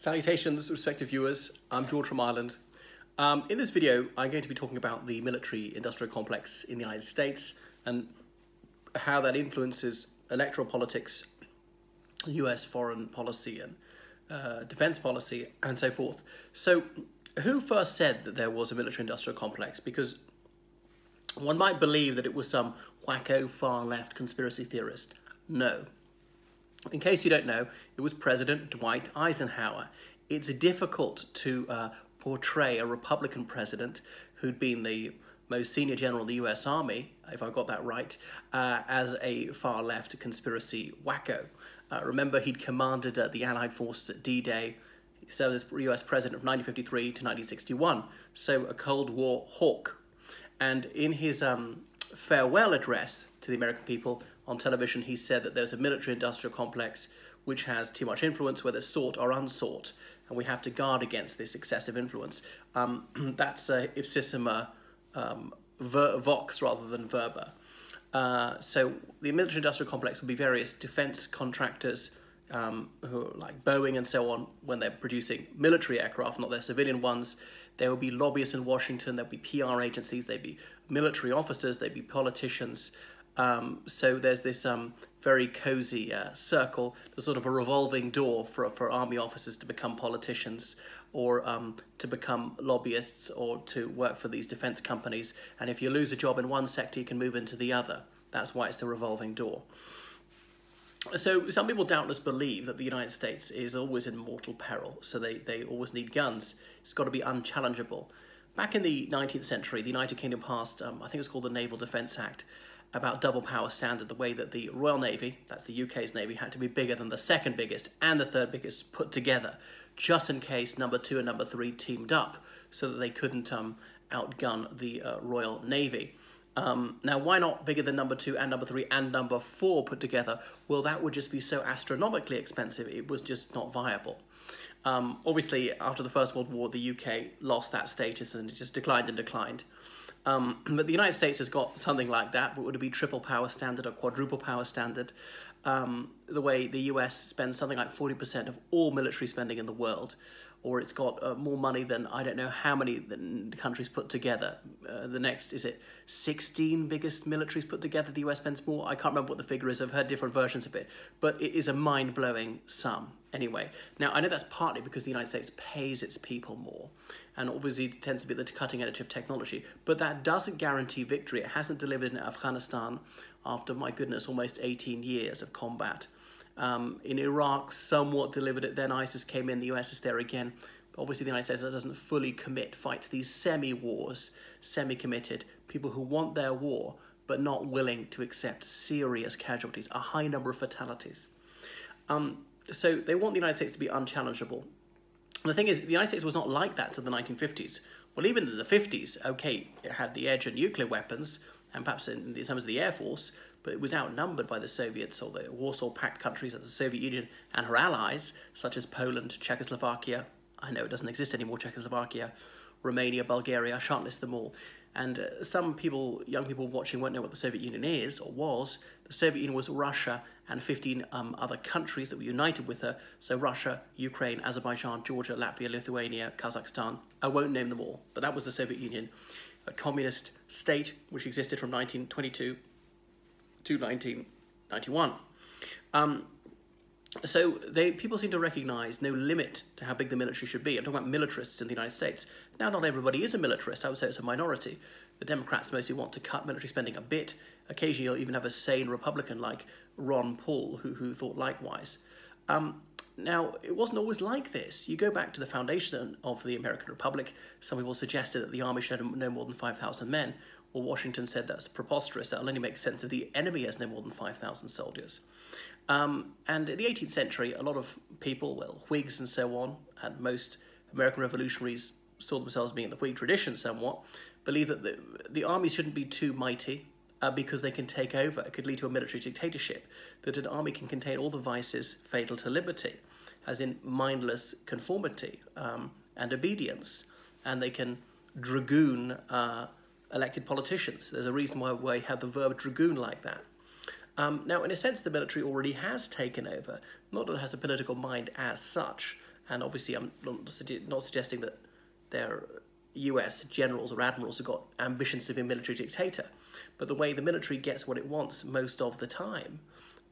Salutations, respected viewers. I'm George from Ireland. In this video, I'm going to be talking about the military-industrial complex in the United States and how that influences electoral politics, US foreign policy and defense policy, and so forth. So, who first said that there was a military-industrial complex? Because one might believe that it was some wacko far-left conspiracy theorist. No. In case you don't know, it was President Dwight Eisenhower. It's difficult to portray a Republican president who'd been the most senior general of the US Army, if I got that right, as a far-left conspiracy wacko. Remember, he'd commanded the Allied forces at D-Day. He served as US president from 1953 to 1961, so a Cold War hawk. And in his farewell address to the American people on television, he said that there's a military-industrial complex which has too much influence, whether sought or unsought, and we have to guard against this excessive influence. That's ipsissima vox rather than verba. So the military-industrial complex would be various defense contractors who are like Boeing and so on, when they're producing military aircraft, not their civilian ones. There will be lobbyists in Washington, there'll be PR agencies, there'll be military officers, there'll be politicians. So there's this very cozy circle, there's sort of a revolving door for army officers to become politicians or to become lobbyists or to work for these defense companies. And if you lose a job in one sector, you can move into the other. That's why it's the revolving door. So some people doubtless believe that the United States is always in mortal peril, so they always need guns. It's got to be unchallengeable. Back in the 19th century, the United Kingdom passed, I think it was called the Naval Defence Act, about double power standard, the way that the Royal Navy, that's the UK's Navy, had to be bigger than the second biggest and the third biggest put together, just in case number 2 and number 3 teamed up, so that they couldn't outgun the Royal Navy. Now, why not bigger than number 2 and number 3 and number 4 put together? Well, that would just be so astronomically expensive, it was just not viable. Obviously, after the First World War, the UK lost that status and it just declined and declined. But the United States has got something like that, but would it be triple power standard or quadruple power standard? The way the US spends something like 40% of all military spending in the world, or it's got more money than I don't know how many countries put together. The next, is it 16 biggest militaries put together? The US spends more. I can't remember what the figure is. I've heard different versions of it, but it is a mind-blowing sum. Anyway, now I know that's partly because the United States pays its people more, and obviously it tends to be at the cutting edge of technology, but that doesn't guarantee victory. It hasn't delivered in Afghanistan after, my goodness, almost 18 years of combat. In Iraq, somewhat delivered it, then ISIS came in, the US is there again. But obviously the United States doesn't fully fight these semi-wars, semi-committed, people who want their war, but not willing to accept serious casualties, a high number of fatalities. So they want the United States to be unchallengeable. And the thing is, the United States was not like that to the 1950s. Well, even in the 50s, okay, it had the edge of nuclear weapons, and perhaps in terms of the Air Force, but it was outnumbered by the Soviets or the Warsaw Pact countries, the Soviet Union and her allies, such as Poland, Czechoslovakia. I know it doesn't exist anymore, Czechoslovakia, Romania, Bulgaria, I shan't list them all. And some people, young people watching, won't know what the Soviet Union is or was. The Soviet Union was Russia and 15 other countries that were united with her. So Russia, Ukraine, Azerbaijan, Georgia, Latvia, Lithuania, Kazakhstan. I won't name them all, but that was the Soviet Union, a communist state which existed from 1922 to 1991. So people seem to recognise no limit to how big the military should be. I'm talking about militarists in the United States. Now, not everybody is a militarist. I would say it's a minority. The Democrats mostly want to cut military spending a bit. Occasionally, you'll even have a sane Republican like Ron Paul who thought likewise. Now, it wasn't always like this. You go back to the foundation of the American Republic. Some people suggested that the army should have no more than 5,000 men. Well, Washington said that's preposterous. That'll only make sense if the enemy has no more than 5,000 soldiers. And in the 18th century, a lot of people, well, Whigs and so on, and most American revolutionaries saw themselves being in the Whig tradition somewhat, believed that the army shouldn't be too mighty because they can take over. It could lead to a military dictatorship, that an army can contain all the vices fatal to liberty, as in mindless conformity and obedience, and they can dragoon elected politicians. There's a reason why we have the verb dragoon like that. Now, in a sense, the military already has taken over. Not that it has a political mind as such, And obviously I'm not suggesting that they're US generals or admirals who've got ambitions to be a military dictator, but the way the military gets what it wants most of the time,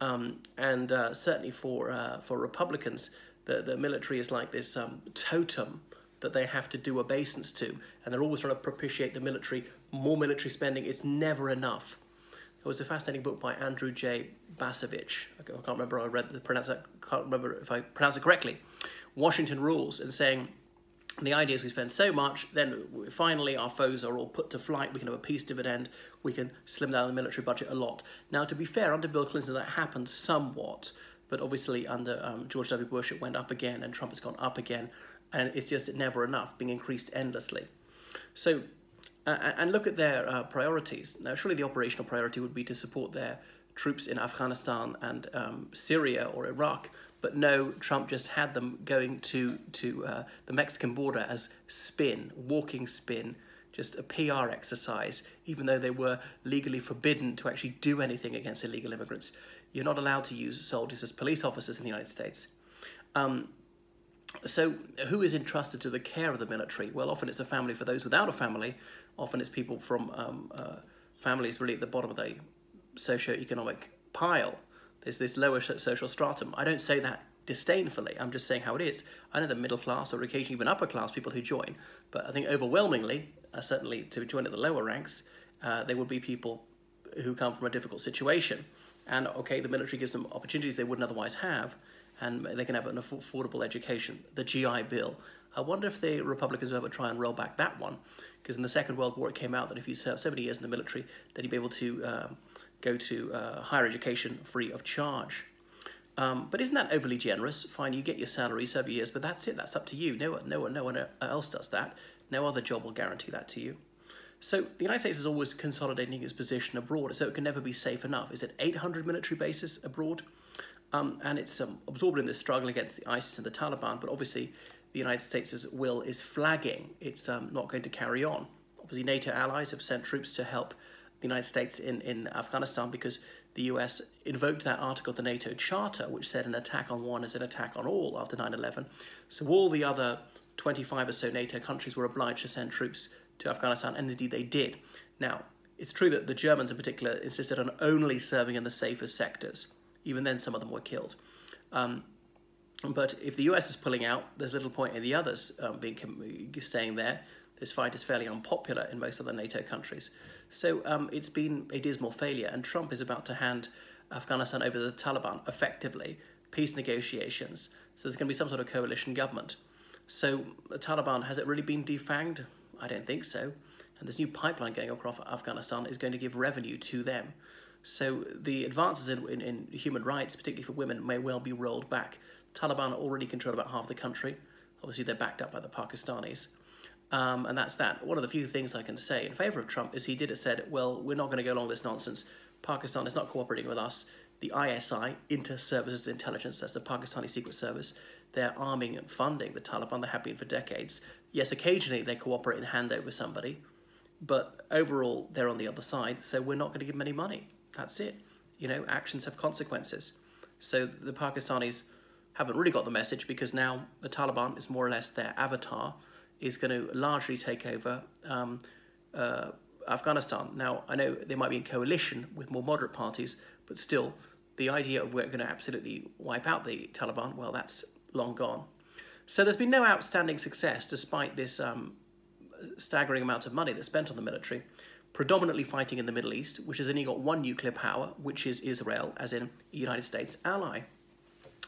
and certainly for Republicans, the military is like this totem that they have to do obeisance to, and they're always trying to propitiate the military. More military spending, it's never enough. There was a fascinating book by Andrew J. Basovich. I can't remember. I read can't remember if I pronounce it correctly. Washington Rules, and saying the idea is we spend so much, then finally our foes are all put to flight. We can have a peace dividend. We can slim down the military budget a lot. Now, to be fair, under Bill Clinton that happened somewhat, but obviously under George W. Bush it went up again, and Trump has gone up again, and it's just never enough, being increased endlessly. So. And look at their priorities. Now, surely the operational priority would be to support their troops in Afghanistan and Syria or Iraq, but no, Trump just had them going to the Mexican border as walking spin, just a PR exercise, even though they were legally forbidden to actually do anything against illegal immigrants. You're not allowed to use soldiers as police officers in the United States. So who is entrusted to the care of the military? Well, often it's a family for those without a family. Often it's people from families really at the bottom of the socio-economic pile. There's this lower social stratum. I don't say that disdainfully. I'm just saying how it is. I know the middle class or occasionally even upper class people who join, but I think overwhelmingly, certainly to join at the lower ranks, they would be people who come from a difficult situation. And okay, the military gives them opportunities they wouldn't otherwise have, and they can have an affordable education. The GI Bill. I wonder if the Republicans will ever try and roll back that one, because in the Second World War it came out that if you served 70 years in the military, then you'd be able to go to higher education free of charge. But isn't that overly generous? Fine, you get your salary, serve your years, but that's it. That's up to you. No one else does that. No other job will guarantee that to you. So the United States is always consolidating its position abroad, so it can never be safe enough. Is it 800 military bases abroad? And it's absorbed in this struggle against the ISIS and the Taliban, but obviously the United States' will is flagging. It's not going to carry on. Obviously NATO allies have sent troops to help the United States in Afghanistan because the US invoked that article of the NATO Charter, which said an attack on one is an attack on all after 9/11. So all the other 25 or so NATO countries were obliged to send troops to Afghanistan, and indeed they did. Now, it's true that the Germans in particular insisted on only serving in the safest sectors. Even then, some of them were killed. But if the US is pulling out, there's little point in the others staying there. This fight is fairly unpopular in most other NATO countries. So it's been a dismal failure, and Trump is about to hand Afghanistan over to the Taliban effectively, peace negotiations. So there's going to be some sort of coalition government. So the Taliban, has it really been defanged? I don't think so. And this new pipeline going across Afghanistan is going to give revenue to them. So the advances in human rights, particularly for women, may well be rolled back. Taliban already control about half the country. Obviously, they're backed up by the Pakistanis. And that's that. One of the few things I can say in favour of Trump is he did have said, well, we're not going to go along this nonsense. Pakistan is not cooperating with us. The ISI, Inter-Services Intelligence, that's the Pakistani Secret Service, they're arming and funding the Taliban. They have been for decades. Yes, occasionally they cooperate and hand over somebody, but overall they're on the other side, so we're not going to give them any money. That's it. You know, actions have consequences. So the Pakistanis haven't really got the message, because now the Taliban is more or less their avatar, is going to largely take over Afghanistan. Now, I know they might be in coalition with more moderate parties, but still, the idea of we're going to absolutely wipe out the Taliban, well, that's long gone. So there's been no outstanding success despite this staggering amount of money that's spent on the military, predominantly fighting in the Middle East, which has only got one nuclear power, which is Israel, as in a United States ally.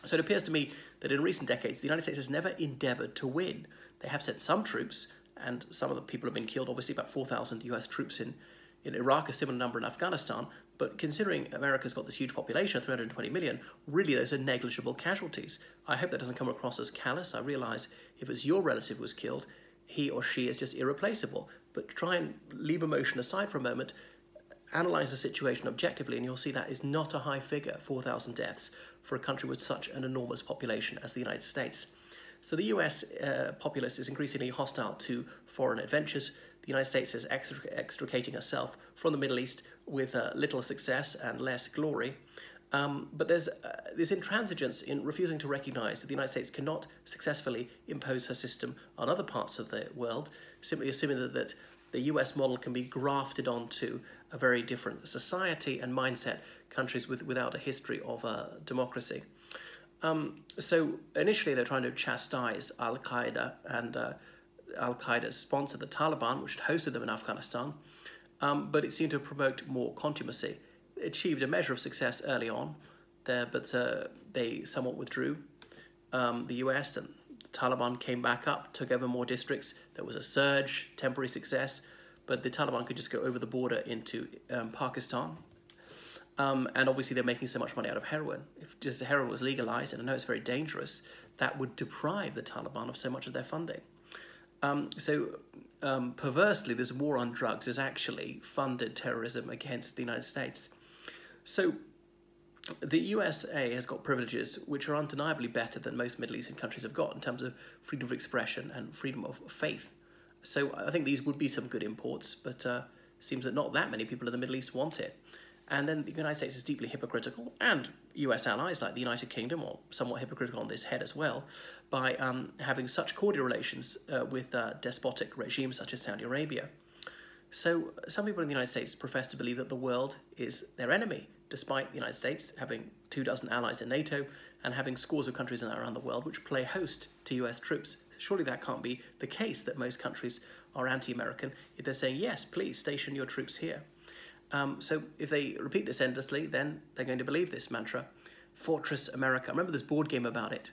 So it appears to me that in recent decades, the United States has never endeavoured to win. They have sent some troops, and some of the people have been killed, obviously about 4,000 US troops in Iraq, a similar number in Afghanistan, but considering America's got this huge population, 320 million, really those are negligible casualties. I hope that doesn't come across as callous. I realise if it's your relative was killed, he or she is just irreplaceable. But try and leave emotion aside for a moment, analyse the situation objectively, and you'll see that is not a high figure, 4,000 deaths, for a country with such an enormous population as the United States. So the US populace is increasingly hostile to foreign adventures. The United States is extricating herself from the Middle East with little success and less glory. But there's this intransigence in refusing to recognize that the United States cannot successfully impose her system on other parts of the world, simply assuming that the US model can be grafted onto a very different society and mindset, countries without a history of democracy. So initially they're trying to chastise Al-Qaeda, and Al-Qaeda sponsored the Taliban, which had hosted them in Afghanistan, but it seemed to promote more contumacy. It achieved a measure of success early on there, but they somewhat withdrew. The US and the Taliban came back up, took over more districts. There was a surge, temporary success, but the Taliban could just go over the border into Pakistan. And obviously they're making so much money out of heroin. If just heroin was legalized, and I know it's very dangerous, that would deprive the Taliban of so much of their funding. Perversely, this war on drugs has actually funded terrorism against the United States. So the USA has got privileges which are undeniably better than most Middle Eastern countries have got in terms of freedom of expression and freedom of faith. So I think these would be some good imports, but seems that not that many people in the Middle East want it. And then the United States is deeply hypocritical, and US allies like the United Kingdom are somewhat hypocritical on this head as well, by having such cordial relations with despotic regimes such as Saudi Arabia. So some people in the United States profess to believe that the world is their enemy, despite the United States having 24 allies in NATO and having scores of countries around the world which play host to US troops. Surely that can't be the case, that most countries are anti-American if they're saying, yes, please station your troops here. So if they repeat this endlessly, then they're going to believe this mantra, Fortress America. I remember this board game about it,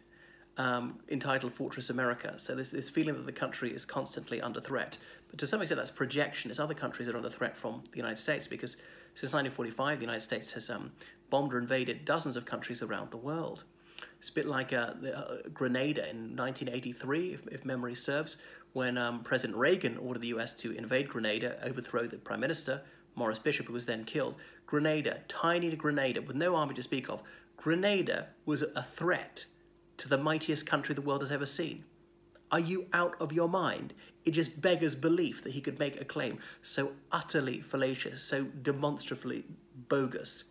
entitled Fortress America. So there's this feeling that the country is constantly under threat. But to some extent that's projection. It's other countries that are under threat from the United States, because since 1945 the United States has bombed or invaded dozens of countries around the world. It's a bit like Grenada in 1983, if memory serves, when President Reagan ordered the US to invade Grenada, overthrow the Prime Minister, Morris Bishop, who was then killed. Grenada, tiny Grenada, with no army to speak of. Grenada was a threat to the mightiest country the world has ever seen. Are you out of your mind? It just beggars belief that he could make a claim so utterly fallacious, so demonstrably bogus.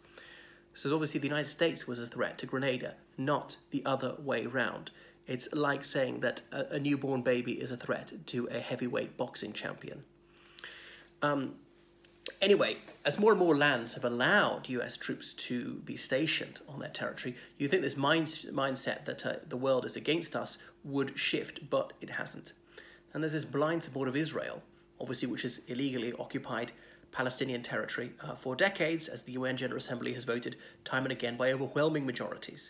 So obviously the United States was a threat to Grenada, not the other way round. It's like saying that a newborn baby is a threat to a heavyweight boxing champion. Anyway, as more and more lands have allowed US troops to be stationed on their territory, you think this mindset that the world is against us would shift, but it hasn't. And there's this blind support of Israel, obviously, which has illegally occupied Palestinian territory for decades, as the UN General Assembly has voted time and again by overwhelming majorities.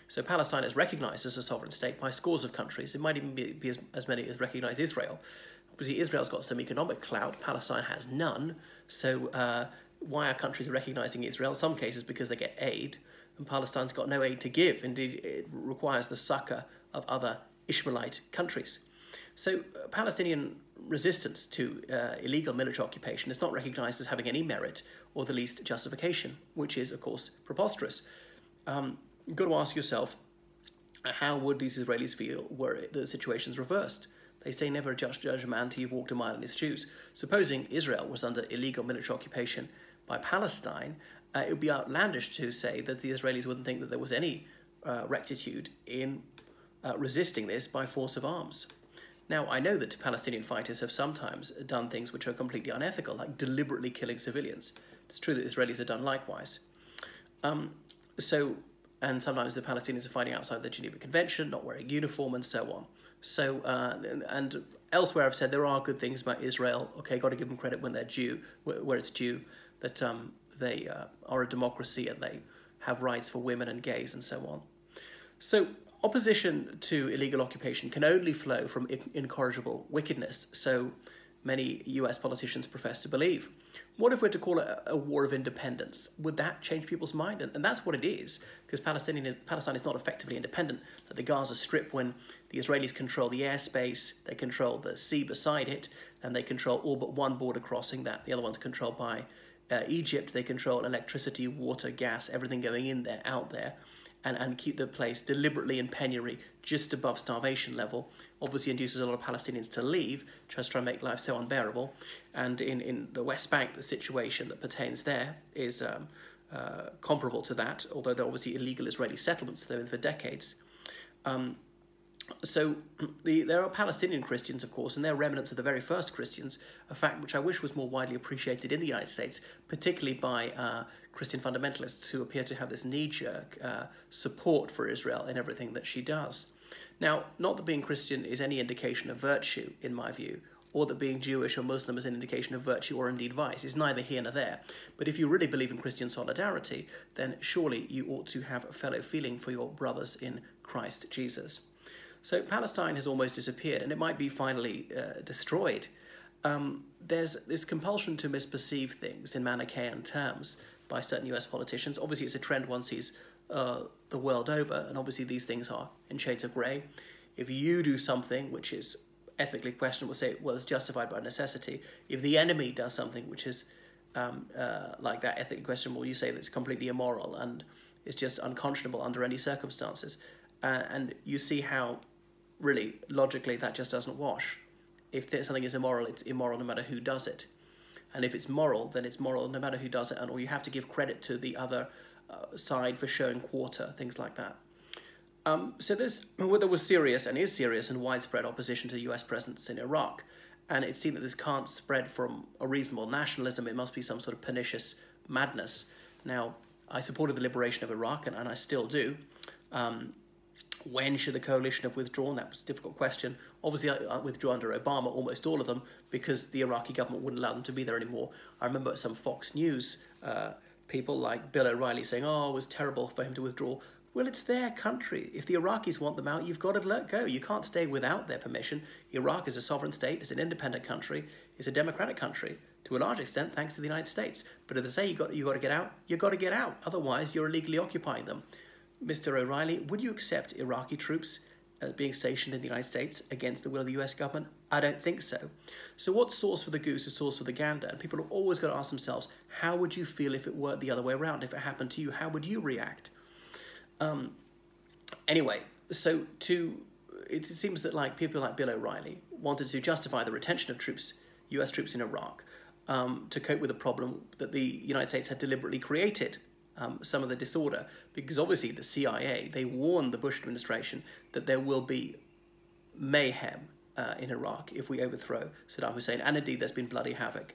So Palestine is recognized as a sovereign state by scores of countries. It might even be as many as recognize Israel. Obviously, Israel's got some economic clout. Palestine has none. So why are countries recognizing Israel? In some cases because they get aid, and Palestine's got no aid to give. Indeed, it requires the succor of other Ishmaelite countries. So Palestinian resistance to illegal military occupation is not recognized as having any merit or the least justification, which is, of course, preposterous. You've got to ask yourself, how would these Israelis feel were the situation's reversed? They say never judge a man till you've walked a mile in his shoes. Supposing Israel was under illegal military occupation by Palestine, it would be outlandish to say that the Israelis wouldn't think that there was any rectitude in resisting this by force of arms. Now, I know that Palestinian fighters have sometimes done things which are completely unethical, like deliberately killing civilians. It's true that Israelis have done likewise. And sometimes the Palestinians are fighting outside the Geneva Convention, not wearing uniform, and so on. So, and elsewhere I've said there are good things about Israel. Okay, got to give them credit when they're due, where it's due, that they are a democracy and they have rights for women and gays and so on. So opposition to illegal occupation can only flow from incorrigible wickedness, so many US politicians profess to believe. What if we're to call it a war of independence? Would that change people's mind? And that's what it is, because Palestine is not effectively independent. Like the Gaza Strip, when the Israelis control the airspace, they control the sea beside it, and they control all but one border crossing, that the other one's controlled by Egypt. They control electricity, water, gas, everything going in there, out there, and keep the place deliberately in penury just above starvation level. Obviously induces a lot of Palestinians to leave, just try and make life so unbearable. And in the West Bank, the situation that pertains there is comparable to that, although they're obviously illegal Israeli settlements that have been for decades. So there are Palestinian Christians, of course, and they're remnants of the very first Christians, a fact which I wish was more widely appreciated in the United States, particularly by Christian fundamentalists who appear to have this knee-jerk support for Israel in everything that she does. Now, not that being Christian is any indication of virtue, in my view, or that being Jewish or Muslim is an indication of virtue or indeed vice. It's neither here nor there. But if you really believe in Christian solidarity, then surely you ought to have a fellow feeling for your brothers in Christ Jesus. So Palestine has almost disappeared, and it might be finally destroyed. There's this compulsion to misperceive things in Manichaean terms by certain US politicians. Obviously, it's a trend one sees the world over, and obviously these things are in shades of grey. If you do something which is ethically questionable, say, well, it's justified by necessity. If the enemy does something which is like that, ethically questionable, you say that it's completely immoral and it's just unconscionable under any circumstances. And you see how, really, logically, that just doesn't wash. If something is immoral, it's immoral no matter who does it. And if it's moral, then it's moral no matter who does it, or you have to give credit to the other side for showing quarter, things like that. So there was serious and is serious and widespread opposition to the US presence in Iraq, and it's seen that this can't spread from a reasonable nationalism. It must be some sort of pernicious madness. Now, I supported the liberation of Iraq, and I still do. When should the coalition have withdrawn? That was a difficult question. Obviously, I withdrew under Obama, almost all of them, because the Iraqi government wouldn't allow them to be there anymore. I remember some Fox News people like Bill O'Reilly saying, oh, it was terrible for him to withdraw. Well, it's their country. If the Iraqis want them out, you've got to let go. You can't stay without their permission. Iraq is a sovereign state. It's an independent country. It's a democratic country, to a large extent, thanks to the United States. But if they say you've got to get out, you've got to get out. Otherwise, you're illegally occupying them. Mr. O'Reilly, would you accept Iraqi troops being stationed in the United States against the will of the US government? I don't think so. So what's sauce for the goose is sauce for the gander. And people have always got to ask themselves, how would you feel if it were the other way around? If it happened to you, how would you react? Anyway, so it seems that people like Bill O'Reilly wanted to justify the retention of US troops in Iraq to cope with a problem that the United States had deliberately created, some of the disorder, because obviously the CIA, they warned the Bush administration that there will be mayhem in Iraq if we overthrow Saddam Hussein, and indeed there's been bloody havoc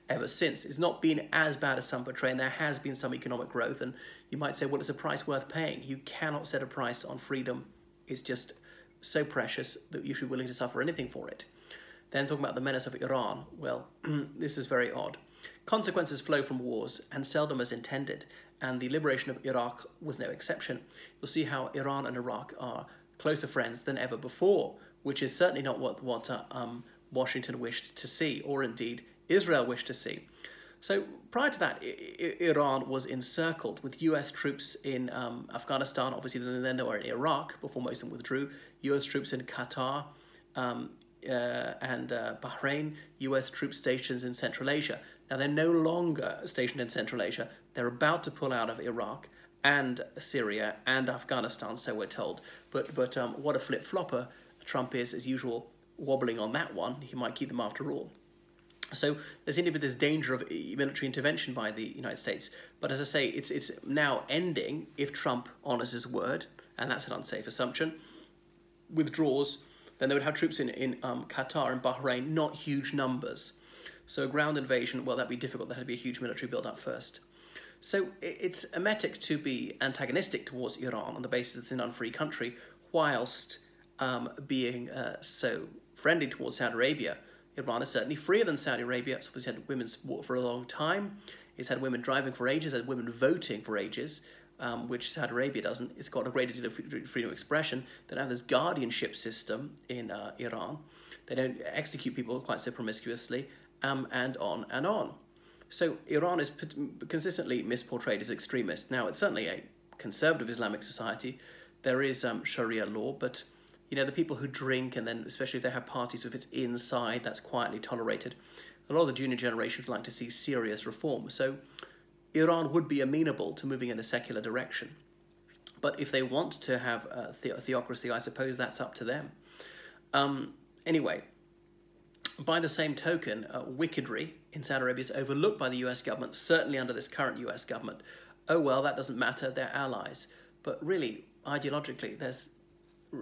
ever since. It's not been as bad as some portray, and there has been some economic growth, and you might say, well, it's a price worth paying. You cannot set a price on freedom. It's just so precious that you should be willing to suffer anything for it. Then talking about the menace of Iran, well, this is very odd. Consequences flow from wars, and seldom as intended, and the liberation of Iraq was no exception. You'll see how Iran and Iraq are closer friends than ever before, which is certainly not what Washington wished to see, or indeed Israel wished to see. So prior to that, Iran was encircled with US troops in Afghanistan, obviously then they were in Iraq before most of them withdrew, US troops in Qatar and Bahrain, US troop stations in Central Asia. Now they're no longer stationed in Central Asia, they're about to pull out of Iraq and Syria and Afghanistan, so we're told. But what a flip-flopper Trump is, as usual, wobbling on that one. He might keep them after all. So there's indeed this danger of military intervention by the United States. But as I say, it's now ending if Trump honours his word, and that's an unsafe assumption, withdraws, then they would have troops in Qatar and Bahrain, not huge numbers. So ground invasion, well, that'd be difficult. There had to be a huge military build-up first. So it's emetic to be antagonistic towards Iran on the basis that it's an unfree country, whilst being so friendly towards Saudi Arabia. Iran is certainly freer than Saudi Arabia. It's obviously had women's sport for a long time. It's had women driving for ages, had women voting for ages, which Saudi Arabia doesn't. It's got a greater deal of freedom of expression. They don't have this guardianship system in Iran. They don't execute people quite so promiscuously, and on and on. So Iran is consistently misportrayed as extremist. Now, it's certainly a conservative Islamic society. There is Sharia law, but you know, the people who drink, and then especially if they have parties, if it's inside, that's quietly tolerated. A lot of the junior generation would like to see serious reform. So Iran would be amenable to moving in a secular direction. But if they want to have a theocracy, I suppose that's up to them. Anyway, by the same token, wickedry in Saudi Arabia is overlooked by the US government, certainly under this current US government. oh, well, that doesn't matter, they're allies. But really, ideologically, there's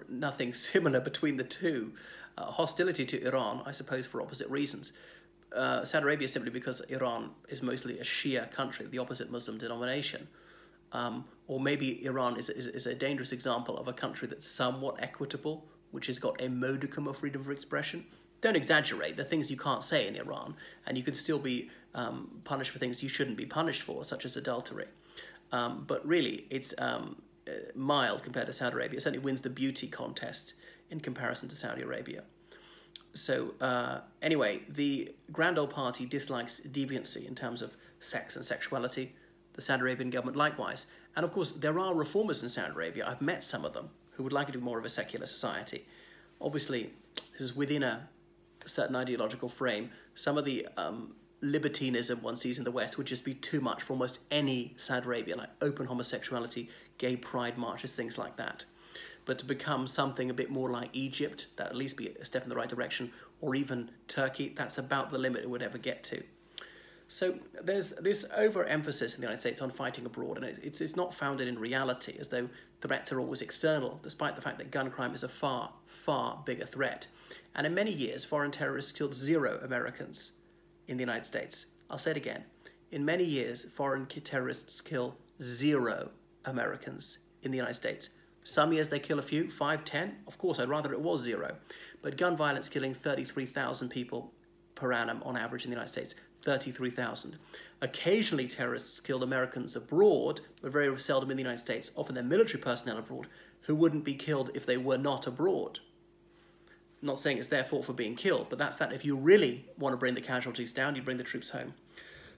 nothing similar between the two. Hostility to Iran, I suppose, for opposite reasons. Saudi Arabia simply because Iran is mostly a Shia country, the opposite Muslim denomination. Or maybe Iran is a dangerous example of a country that's somewhat equitable, which has got a modicum of freedom of expression. Don't exaggerate. There are things you can't say in Iran, and you can still be punished for things you shouldn't be punished for, such as adultery. But really, it's mild compared to Saudi Arabia. It certainly wins the beauty contest in comparison to Saudi Arabia. So anyway, the Grand Old Party dislikes deviancy in terms of sex and sexuality. The Saudi Arabian government likewise. And of course, there are reformers in Saudi Arabia. I've met some of them who would like it to be more of a secular society. Obviously, this is within a certain ideological frame. Some of the libertinism one sees in the West would just be too much for almost any Saudi Arabia, like open homosexuality, gay pride marches, things like that. But to become something a bit more like Egypt, that at least be a step in the right direction, or even Turkey, that's about the limit it would ever get to. So there's this overemphasis in the United States on fighting abroad, and it's not founded in reality, as though threats are always external, despite the fact that gun crime is a far, far bigger threat. And in many years, foreign terrorists killed 0 Americans in the United States. I'll say it again. In many years, foreign terrorists kill 0 Americans in the United States. Some years they kill a few, 5, 10. Of course, I'd rather it was 0. But gun violence killing 33,000 people per annum on average in the United States. 33,000. Occasionally terrorists killed Americans abroad, but very seldom in the United States, often their military personnel abroad, who wouldn't be killed if they were not abroad. I'm not saying it's their fault for being killed, but that's that. If you really want to bring the casualties down, you bring the troops home.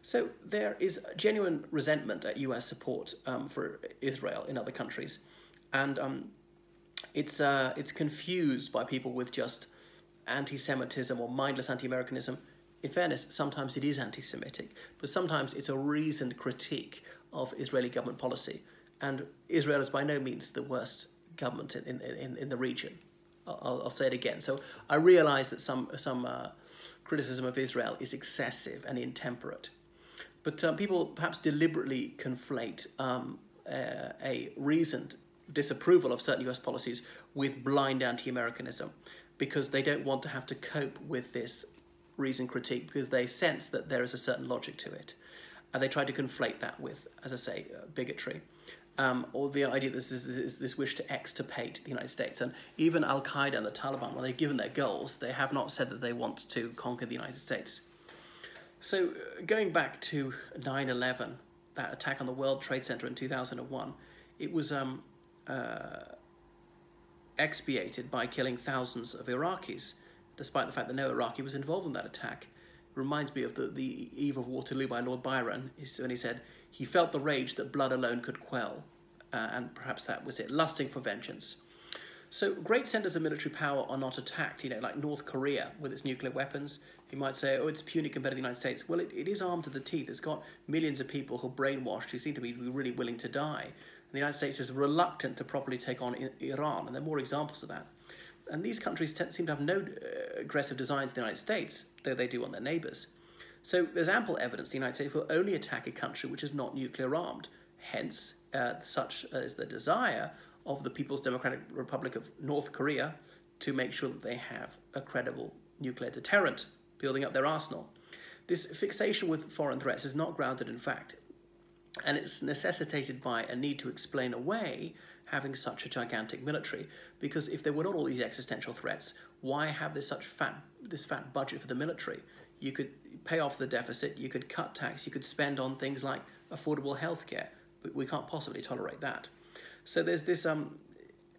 So there is genuine resentment at US support for Israel in other countries. And it's confused by people with just anti-Semitism or mindless anti-Americanism. In fairness, sometimes it is anti-Semitic, but sometimes it's a reasoned critique of Israeli government policy. And Israel is by no means the worst government in the region. I'll say it again. So I realize that some criticism of Israel is excessive and intemperate. But people perhaps deliberately conflate a reasoned disapproval of certain US policies with blind anti-Americanism, because they don't want to have to cope with this reasoned critique, because they sense that there is a certain logic to it. And they try to conflate that with, as I say, bigotry. Or the idea that this wish to extirpate the United States. And even Al-Qaeda and the Taliban, when they've given their goals, they have not said that they want to conquer the United States. So going back to 9/11, that attack on the World Trade Center in 2001, it was expiated by killing thousands of Iraqis, despite the fact that no Iraqi was involved in that attack. It reminds me of the Eve of Waterloo by Lord Byron, when he said, he felt the rage that blood alone could quell, and perhaps that was it, lusting for vengeance. So great centers of military power are not attacked, like North Korea with its nuclear weapons. You might say, oh, it's puny compared to the United States. Well, it is armed to the teeth. It's got millions of people who are brainwashed, who seem to be really willing to die. And the United States is reluctant to properly take on Iran, and there are more examples of that. And these countries seem to have no aggressive designs in the United States, though they do on their neighbours. So there's ample evidence the United States will only attack a country which is not nuclear armed. Hence, such as the desire of the People's Democratic Republic of North Korea to make sure that they have a credible nuclear deterrent, building up their arsenal. This fixation with foreign threats is not grounded in fact, and it's necessitated by a need to explain away having such a gigantic military, because if there were not all these existential threats, why have this fat budget for the military? You could pay off the deficit, you could cut tax, you could spend on things like affordable healthcare, but we can't possibly tolerate that. So there's this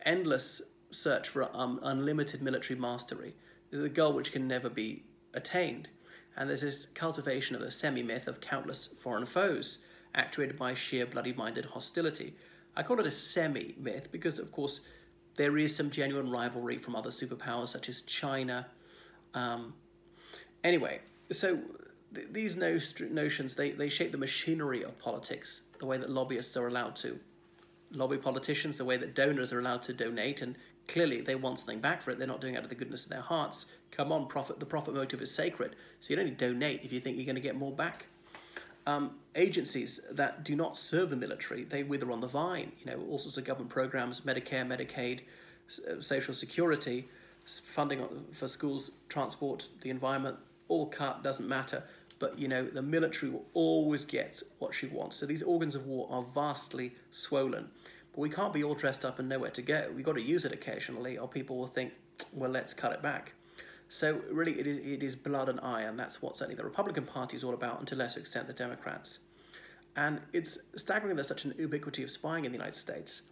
endless search for unlimited military mastery. There's a goal which can never be attained. And there's this cultivation of a semi-myth of countless foreign foes, actuated by sheer bloody-minded hostility. I call it a semi-myth because, of course, there is some genuine rivalry from other superpowers such as China. Anyway, so these notions, they shape the machinery of politics, the way that lobbyists are allowed to lobby politicians, the way that donors are allowed to donate, and clearly they want something back for it. They're not doing it out of the goodness of their hearts. Come on, the profit motive is sacred. So you don't only donate if you think you're going to get more back. agencies that do not serve the military, they wither on the vine. You know, all sorts of government programs, Medicare, Medicaid, Social Security, funding for schools, transport, the environment, all cut, doesn't matter. But, you know, the military will always get what she wants. So these organs of war are vastly swollen. But we can't be all dressed up and nowhere to go. We've got to use it occasionally, or people will think, well, let's cut it back. So really, it is blood and iron. That's what certainly the Republican Party is all about, and to a lesser extent the Democrats. And it's staggering there's such an ubiquity of spying in the United States.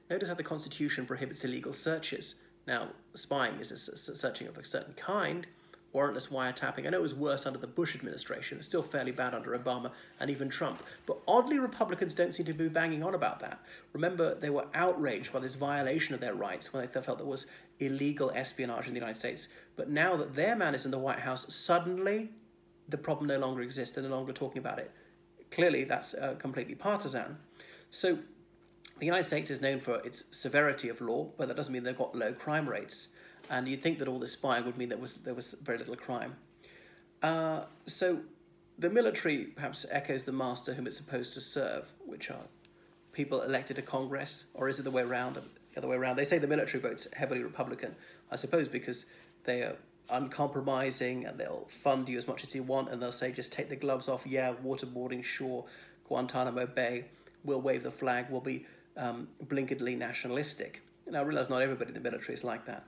Notice how the Constitution prohibits illegal searches. Now, spying is a searching of a certain kind, warrantless wiretapping. I know it was worse under the Bush administration. It's still fairly bad under Obama and even Trump. But oddly, Republicans don't seem to be banging on about that. Remember, they were outraged by this violation of their rights when they felt there was illegal espionage in the United States. But now that their man is in the White House, suddenly the problem no longer exists. They're no longer talking about it. Clearly, that's completely partisan. So the United States is known for its severity of law, but that doesn't mean they've got low crime rates. And you'd think that all this spying would mean there was very little crime. So the military perhaps echoes the master whom it's supposed to serve, which are people elected to Congress, or is it the way around? The other way around. They say the military votes heavily Republican, I suppose because they are uncompromising and they'll fund you as much as you want, and they'll say, just take the gloves off, yeah, waterboarding, sure, Guantanamo Bay, we'll wave the flag, we'll be blinkedly nationalistic. And I realise not everybody in the military is like that.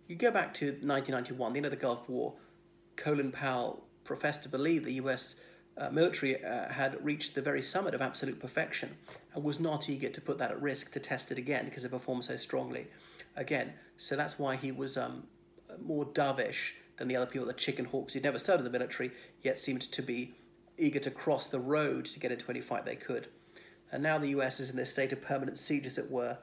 You go back to 1991, the end of the Gulf War, Colin Powell professed to believe the US military had reached the very summit of absolute perfection and was not eager to put that at risk to test it again because it performed so strongly again. So that's why he was more dovish than the other people, the chicken hawks who'd never served in the military, yet seemed to be eager to cross the road to get into any fight they could. And now the US is in this state of permanent siege, as it were.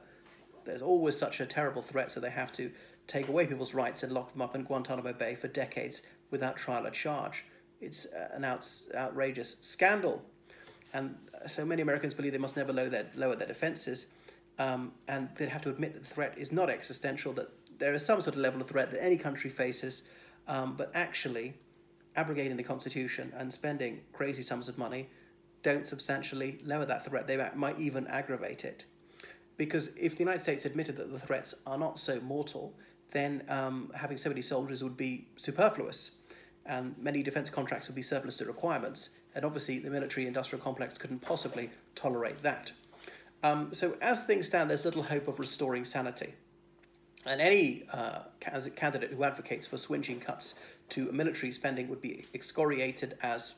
There's always such a terrible threat, so they have to take away people's rights and lock them up in Guantanamo Bay for decades without trial or charge. It's an outrageous scandal. And so many Americans believe they must never lower their defenses, and they'd have to admit that the threat is not existential, that there is some sort of level of threat that any country faces, but actually abrogating the Constitution and spending crazy sums of money don't substantially lower that threat. They might even aggravate it. Because if the United States admitted that the threats are not so mortal, then having so many soldiers would be superfluous, and many defence contracts would be surplus to requirements, and obviously the military-industrial complex couldn't possibly tolerate that. So as things stand, there's little hope of restoring sanity. And any candidate who advocates for swingeing cuts to military spending would be excoriated as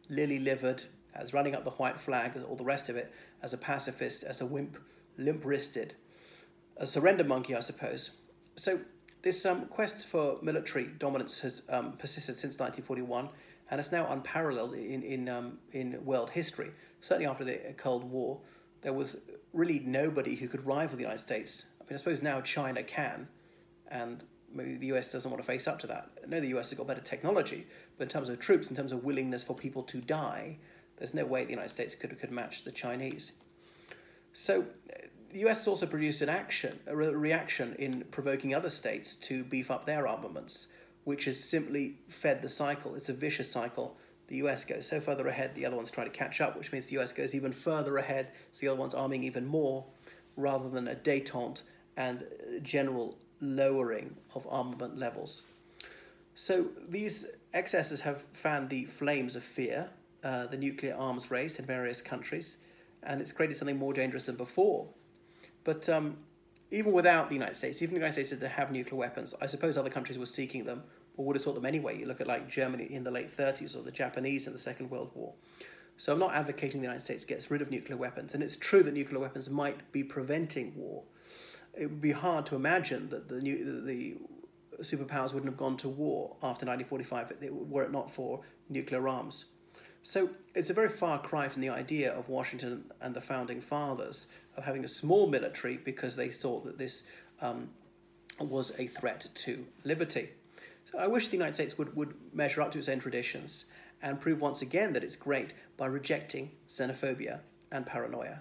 lily-livered, as running up the white flag, as all the rest of it, as a pacifist, as a wimp, limp-wristed, a surrender monkey, I suppose. So this quest for military dominance has persisted since 1941, and it's now unparalleled in world history. Certainly after the Cold War, there was really nobody who could rival the United States. I mean, I suppose now China can, and maybe the US doesn't want to face up to that. I know the US has got better technology, but in terms of troops, in terms of willingness for people to die, there's no way the United States could match the Chinese. So the US has also produced a reaction in provoking other states to beef up their armaments, which has simply fed the cycle. It's a vicious cycle. The US goes so further ahead, the other ones try to catch up, which means the US goes even further ahead, so the other one's arming even more, rather than a détente and general lowering of armament levels. So these excesses have fanned the flames of fear, the nuclear arms race in various countries, and it's created something more dangerous than before. But even without the United States, even the United States did have nuclear weapons, I suppose other countries were seeking them, or would have sought them anyway. You look at like Germany in the late 30s, or the Japanese in the Second World War. So I'm not advocating the United States gets rid of nuclear weapons, and it's true that nuclear weapons might be preventing war. It would be hard to imagine that the superpowers wouldn't have gone to war after 1945 were it not for nuclear arms. So it's a very far cry from the idea of Washington and the Founding Fathers of having a small military because they thought that this was a threat to liberty. So I wish the United States would measure up to its own traditions and prove once again that it's great by rejecting xenophobia and paranoia.